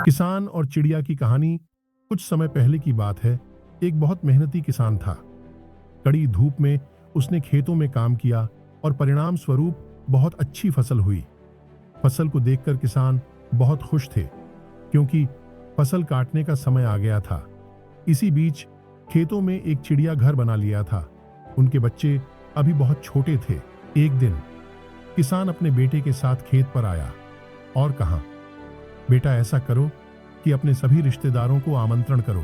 किसान और चिड़िया की कहानी कुछ समय पहले की बात है। एक बहुत मेहनती किसान था। कड़ी धूप में उसने खेतों में काम किया और परिणाम स्वरूप बहुत अच्छी फसल हुई। फसल को देखकर किसान बहुत खुश थे, क्योंकि फसल काटने का समय आ गया था। इसी बीच खेतों में एक चिड़िया घर बना लिया था। उनके बच्चे अभी बहुत छोटे थे। एक दिन किसान अपने बेटे के साथ खेत पर आया और कहा, बेटा, ऐसा करो कि अपने सभी रिश्तेदारों को आमंत्रण करो,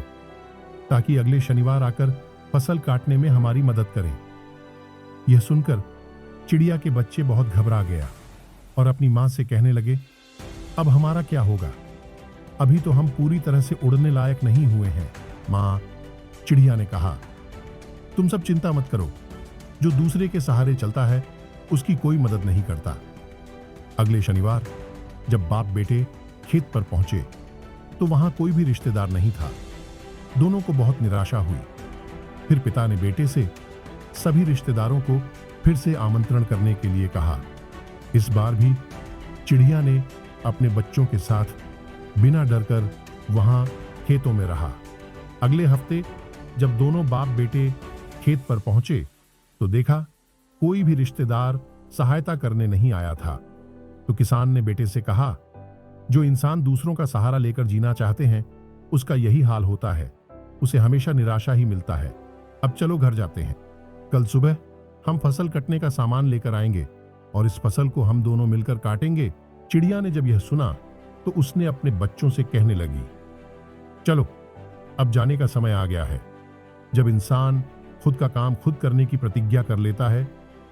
ताकि अगले शनिवार आकर फसल काटने में हमारी मदद करें। यह सुनकर चिड़िया के बच्चे बहुत घबरा गया और अपनी मां से कहने लगे, अब हमारा क्या होगा? अभी तो हम पूरी तरह से उड़ने लायक नहीं हुए हैं। मां, चिड़िया ने कहा, तुम सब चिंता मत करो। जो दूसरे के सहारे चलता है उसकी कोई मदद नहीं करता। अगले शनिवार जब बाप बेटे खेत पर पहुंचे तो वहां कोई भी रिश्तेदार नहीं था। दोनों को बहुत निराशा हुई। फिर पिता ने बेटे से सभी रिश्तेदारों को फिर से आमंत्रण करने के लिए कहा। इस बार भी चिड़िया ने अपने बच्चों के साथ बिना डर कर वहां खेतों में रहा। अगले हफ्ते जब दोनों बाप बेटे खेत पर पहुंचे तो देखा कोई भी रिश्तेदार सहायता करने नहीं आया था। तो किसान ने बेटे से कहा, जो इंसान दूसरों का सहारा लेकर जीना चाहते हैं उसका यही हाल होता है। उसे हमेशा निराशा ही मिलता है। अब चलो घर जाते हैं। कल सुबह हम फसल कटने का सामान लेकर आएंगे और इस फसल को हम दोनों मिलकर काटेंगे। चिड़िया ने जब यह सुना तो उसने अपने बच्चों से कहने लगी, चलो अब जाने का समय आ गया है। जब इंसान खुद का काम खुद करने की प्रतिज्ञा कर लेता है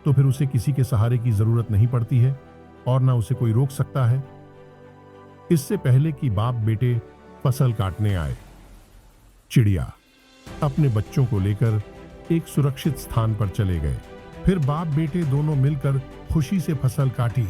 तो फिर उसे किसी के सहारे की जरूरत नहीं पड़ती है और ना उसे कोई रोक सकता है। इससे पहले कि बाप बेटे फसल काटने आए, चिड़िया अपने बच्चों को लेकर एक सुरक्षित स्थान पर चले गए। फिर बाप बेटे दोनों मिलकर खुशी से फसल काटी।